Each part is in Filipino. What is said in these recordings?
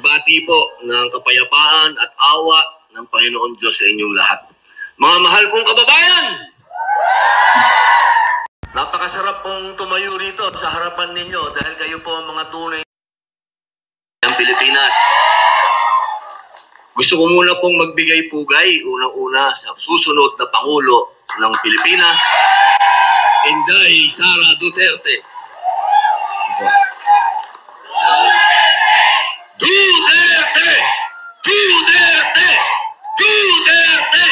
pagbati po ng kapayapaan at awa ng Panginoon Diyos sa inyong lahat. Mga mahal kong kababayan, napakasarap pong tumayo rito sa harapan ninyo dahil kayo po ang mga tunay ng Pilipinas. Gusto ko muna pong magbigay pugay, unang-una sa susunod na Pangulo ng Pilipinas, Inday Sara Duterte. Duterte! Duterte! Duterte!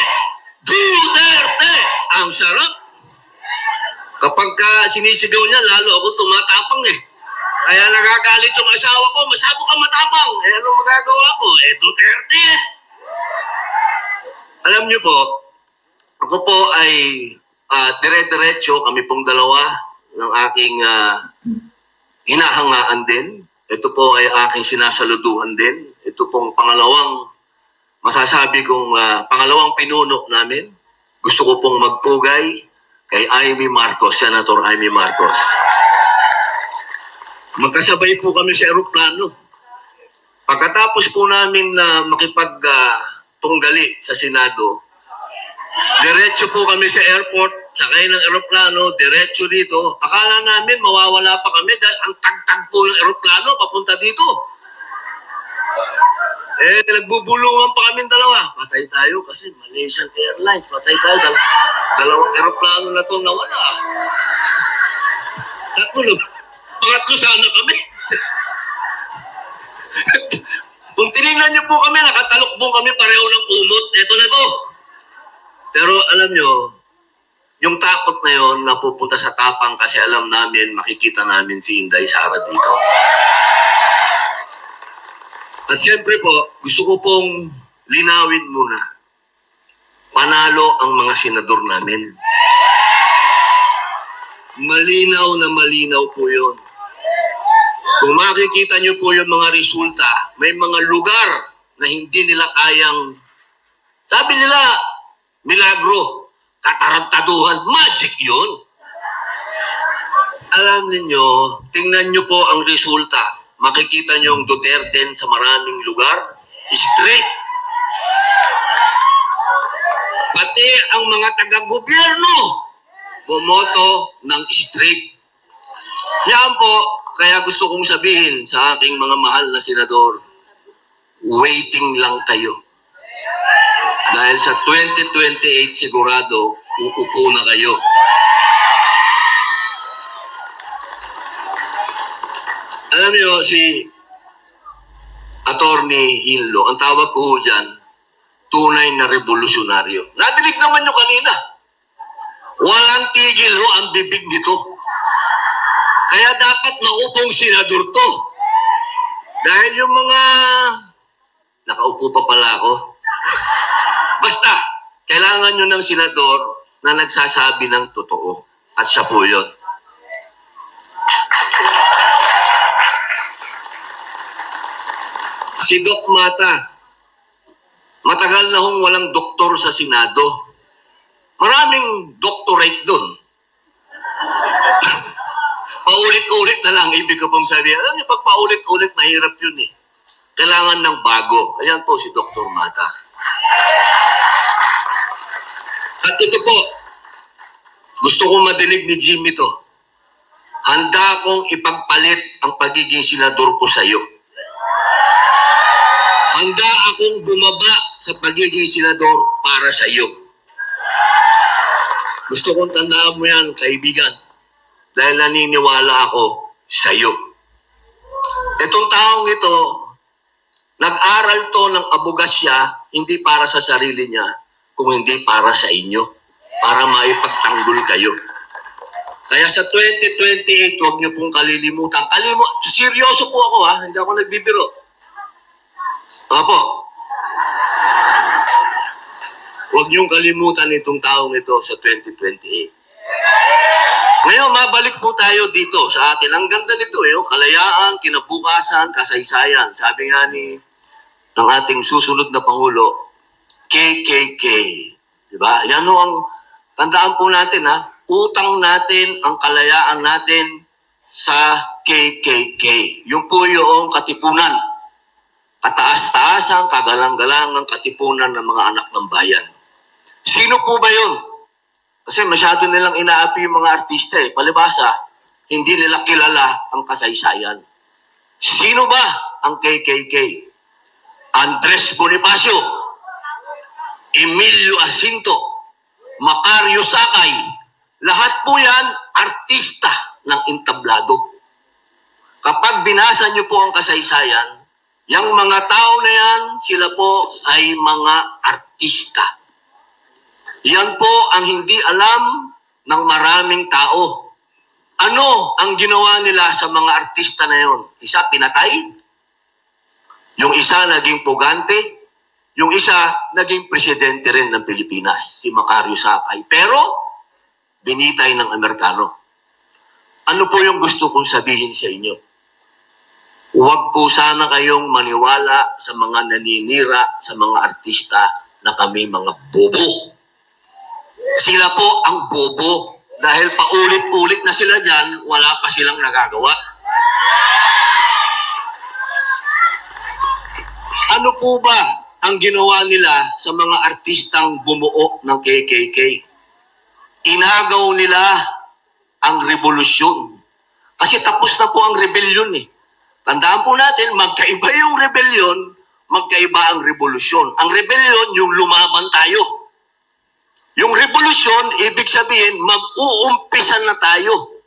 Duterte! Ang sarap! Kapag sinisigaw niya, lalo ako tumatapang eh. Kaya nagagalit yung asawa ko, masyado ka matapang. Eh, ano magagawa ko? Eh, Duterte eh. Alam niyo po, ako po ay dire-diretso, kami pong dalawa ng aking hinahangaan din. Ito po ay aking sinasaluduhan din. Ito pong pangalawang, masasabi kong pangalawang pinuno namin. Gusto ko pong magpugay kay Amy Marcos, Senator Amy Marcos. Magkasabay po kami sa eroplano. Pagkatapos po namin na makipagtunggali sa Senado, diretso po kami sa airport, sakay ng eroplano, diretso dito. Akala namin mawawala pa kami dahil ang tagtag po ng eroplano papunta dito. Eh, nagbubulungan pa kami dalawa. Patay tayo kasi Malaysian Airlines. Patay tayo. Dalawang eroplano na ito nawala. Pangatlo sana kami. Kung tinignan niyo po kami, nakatalokbong kami pareho ng umot. Ito na to. Pero alam nyo, yung takot na yon napupunta sa tapang kasi alam namin, makikita namin si Inday Sara dito. At siyempre po, gusto ko pong linawin muna. Panalo ang mga senador namin. Malinaw na malinaw po yun. Kung makikita nyo po yung mga resulta, may mga lugar na hindi nila kayang, sabi nila, milagro, katarantaduhan, magic yun. Alam niyo, tingnan nyo po ang resulta. Makikita nyo yung Duterte sa maraming lugar, straight. Pati ang mga taga-gobyerno, bumoto ng straight. Yan po, kaya gusto kong sabihin sa aking mga mahal na senador, waiting lang kayo. Dahil sa 2028 sigurado, uupo na kayo. Alam niyo, si Attorney Hinlo, ang tawag ko dyan, tunay na revolusyonaryo. Nadinig naman nyo kanina. Walang tigil ho ang bibig nito. Kaya dapat maupong senador to. Dahil yung mga... Nakaupo pa pala ako. Basta, kailangan nyo ng senador na nagsasabi ng totoo. At siya po yun. Si Doc Mata, matagal na hong walang doktor sa Senado. Maraming doctorate doon. Paulit-ulit na lang, ibig ko pong sabihin. Alam niyo, pag paulit-ulit, mahirap yun eh. Kailangan ng bago. Ayan po si Dr. Mata. At ito po, gusto kong madinig ni Jimmy to. Handa kong ipagpalit ang pagiging senador ko sa iyo. Handa akong bumaba sa pagiging senador para sa iyo. Gusto kong tandaan mo yan, kaibigan. Dahil naniniwala ako sa iyo. Itong taong ito, nag-aral to ng abogasya, hindi para sa sarili niya, kung hindi para sa inyo. Para maipagtanggol kayo. Kaya sa 2028, huwag niyo pong kalilimutan. Seryoso po ako ha, hindi ako nagbibiro. Apo. Huwag niyong kalimutan itong taong ito sa 2028. Ngayon, mabalik po tayo dito sa atin. Ang ganda nito, kalayaan, kinabukasan, kasaysayan. Sabi nga ng ating susunod na Pangulo, KKK. Diba? Yan ang tandaan po natin ha. Utang natin ang kalayaan natin sa KKK. Yung po yung katipunan. kataas-taasang, kagalang-galangang katipunan ng mga anak ng bayan. Sino po ba yun? Kasi masyado nilang inaapi yung mga artista eh. Palibasa, hindi nila kilala ang kasaysayan. Sino ba ang KKK? Andres Bonifacio, Emilio Jacinto, Macario Sakay, lahat po yan artista ng entablado. Kapag binasa niyo po ang kasaysayan, yung mga tao na yan, sila po ay mga artista. Yan po ang hindi alam ng maraming tao. Ano ang ginawa nila sa mga artista na yon? Isa, pinatay. Yung isa, naging pugante. Yung isa, naging presidente rin ng Pilipinas, si Macario Sakay. Pero, binitay ng Amerikano. Ano po yung gusto kong sabihin sa inyo? Huwag po sana kayong maniwala sa mga naninira sa mga artista na kami mga bobo. Sila po ang bobo. Dahil paulit-ulit na sila dyan, wala pa silang nagagawa. Ano po ba ang ginawa nila sa mga artistang bumuo ng KKK? Inagaw nila ang revolusyon. Kasi tapos na po ang rebellion eh. Tandaan po natin, magkaiba yung rebellion, magkaiba ang revolusyon. Ang rebellion, yung lumaban tayo. Yung revolusyon, ibig sabihin, mag-uumpisa na tayo.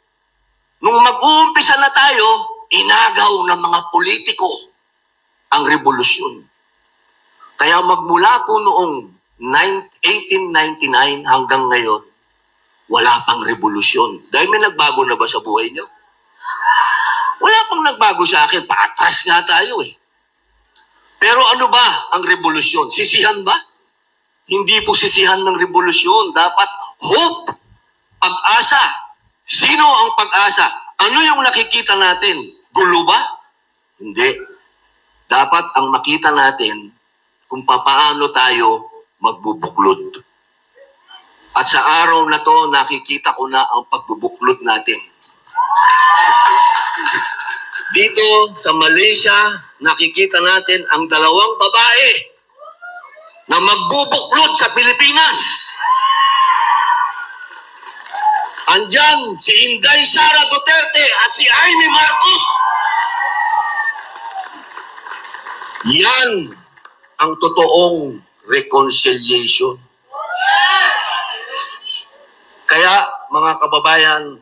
Nung mag-uumpisa na tayo, inagaw ng mga politiko ang revolusyon. Kaya magmula po noong 1899 hanggang ngayon, wala pang revolusyon. Dahil may nagbago na ba sa buhay niyo? Wala pang nagbago sa akin. Paatras nga tayo eh. Pero ano ba ang revolusyon? Sisihan ba? Hindi po sisihan ng revolusyon. Dapat hope, pag-asa. Sino ang pag-asa? Ano yung nakikita natin? Gulo ba? Hindi. Dapat ang makita natin kung paano tayo magbubuklod. At sa araw na to, nakikita ko na ang pagbubuklod natin. Dito sa Malaysia, nakikita natin ang dalawang babae na magbubuklod sa Pilipinas. Andyan si Inday Sara Duterte at si Amy Marcos. Yan ang totoong reconciliation. Kaya mga kababayan,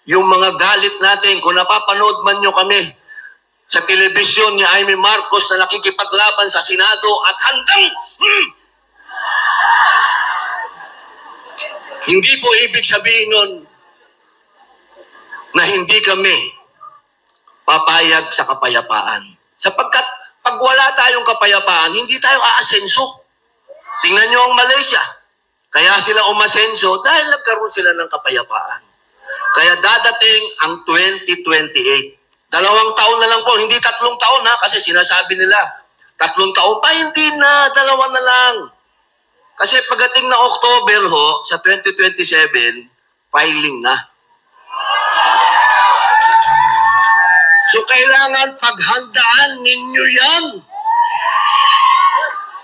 yung mga galit natin, kung napapanood man nyo kami sa telebisyon ni Amy Marcos na nakikipaglaban sa Senado at hanggang hindi po ibig sabihin nun na hindi kami papayag sa kapayapaan. Sapagkat pag wala tayong kapayapaan, hindi tayo aasenso. Tingnan nyo ang Malaysia. Kaya sila umasenso dahil nagkaroon sila ng kapayapaan. Kaya dadating ang 2028. 2 taon na lang po, hindi 3 taon ha, kasi sinasabi nila, 3 taon pa, hindi na, 2 na lang. Kasi pagdating na October ho, sa 2027, filing na. So kailangan paghandaan ninyo yan.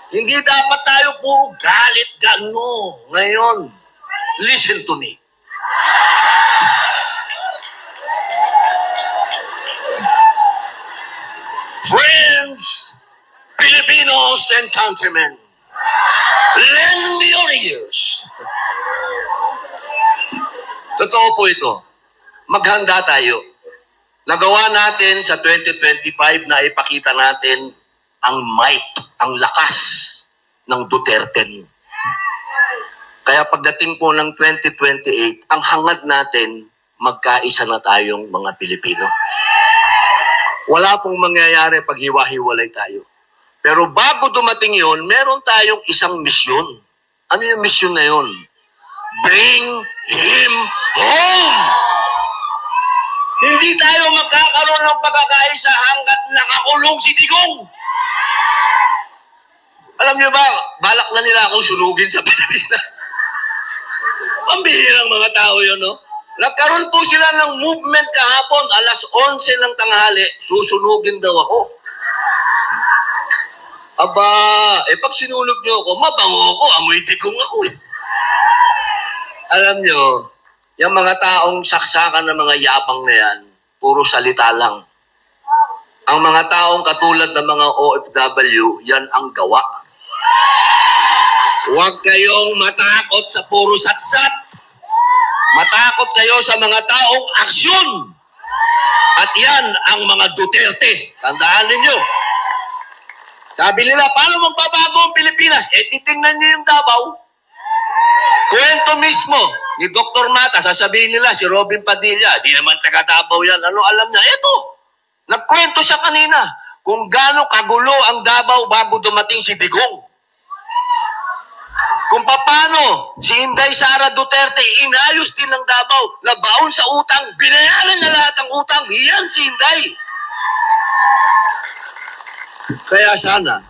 Hindi dapat tayo puro galit gano. Ngayon, listen to me. Friends, Filipinos and countrymen, lend me your ears. Totoo po ito. Maghanda tayo. Nagawa natin sa 2025 na ipakita natin ang might, ang lakas ng Duterte. Kaya pagdating po ng 2028, ang hangad natin, magkaisa na tayong mga Pilipino. Wala pong mangyayari pag hiwa-hiwalay tayo. Pero bago dumating yon, meron tayong isang misyon. Ano yung misyon na yon? Bring him home! Hindi tayo magkakaroon ng pagkakaisa hanggat nakakulong si Digong. Alam niyo ba, balak na nila akong sunugin sa Pilipinas. Pambihirang mga tao yun, no? Nagkaroon po sila ng movement kahapon, 11:00 ng tanghali, susunugin daw ako. Aba, pag sinulog niyo ako, mabango ako, amoy digong ako eh. Alam niyo, yung mga taong saksakan ng mga yabang na yan, puro salita lang. Ang mga taong katulad ng mga OFW, yan ang gawa. Huwag kayong matakot sa puro satsat. Matakot kayo sa mga taong aksyon. At yan ang mga Duterte. Tandaan ninyo. Sabi nila, paano magbabago ang Pilipinas? Titingnan niyo yung Davao. Kwento mismo ni Dr. Mata, sasabihin nila si Robin Padilla, di naman taga Davao yan. Ano alam niya? Eto, nagkwento siya kanina kung gaano kagulo ang Davao bago dumating si Digong. Kung paano si Inday Sara Duterte inayos din ng Davao, nabaon sa utang, binayaran na lahat ng utang. Iyan si Inday. Kaya sana,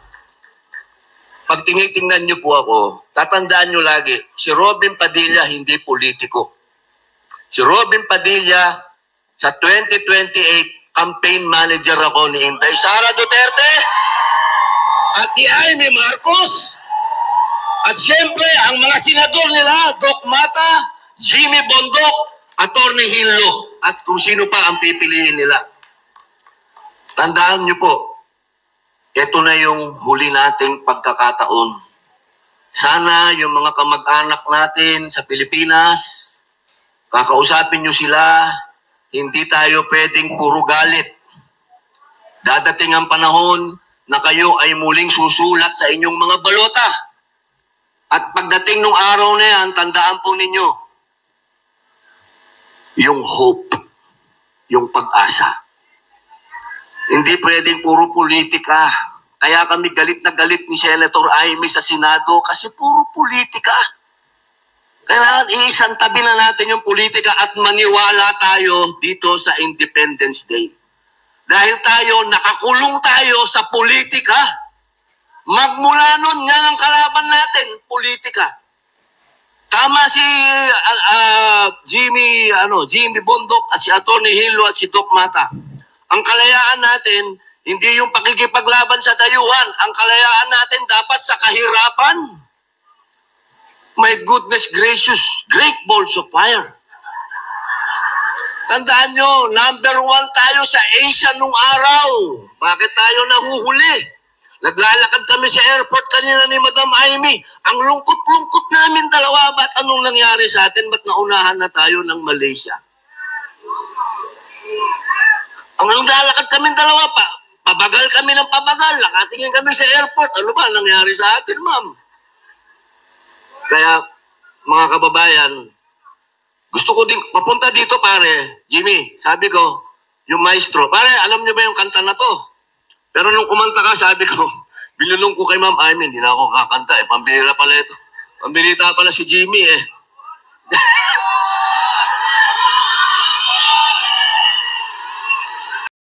pag tinitingnan niyo po ako, tatandaan niyo lagi, si Robin Padilla hindi politiko. Si Robin Padilla, sa 2028, campaign manager ako ni Inday Sara Duterte at ni Amy Marcos. At siyempre, ang mga senador nila, Doc Mata, Jimmy Bondok, Atty. Hillo, at kung sino pa ang pipiliin nila. Tandaan niyo po, ito na yung huli nating pagkakataon. Sana yung mga kamag-anak natin sa Pilipinas, kakausapin niyo sila, hindi tayo pwedeng puro galit. Dadating ang panahon na kayo ay muling susulat sa inyong mga balota. At pagdating ng araw na yan, tandaan po ninyo, yung hope, yung pag-asa. Hindi pwedeng puro politika. Kaya kami galit na galit ni Senator Amy sa Senado kasi puro politika. Kailangan iisang tabi na natin yung politika at maniwala tayo dito sa Independence Day. Dahil tayo, nakakulong tayo sa politika. Magmula nun, yan ang kalaban natin, politika. Tama si Jimmy Bondok at si Atty. Hillo at si Doc Mata. Ang kalayaan natin, hindi yung pakikipaglaban sa dayuhan. Ang kalayaan natin dapat sa kahirapan. My goodness gracious, great balls of fire. Tandaan nyo, number 1 tayo sa Asia nung araw. Bakit tayo nahuhuli? Naglalakad kami sa airport kanina ni Madam Amy. Ang lungkot-lungkot namin dalawa. Ba't anong nangyari sa atin? Ba't naunahan na tayo ng Malaysia? Ang naglalakad kami dalawa pa. Pabagal kami ng pabagal. Nakatingin kami sa airport. Ano ba nangyari sa atin, ma'am? Kaya, mga kababayan, gusto ko din, papunta dito pare, Jimmy, sabi ko, yung maestro, pare, alam niyo ba yung kanta na to? Pero nung kumanta ka, sabi ko, binulong ko kay Ma'am Amy, hindi na ako kakanta eh. Pambira pala ito. Pambirita pala si Jimmy eh.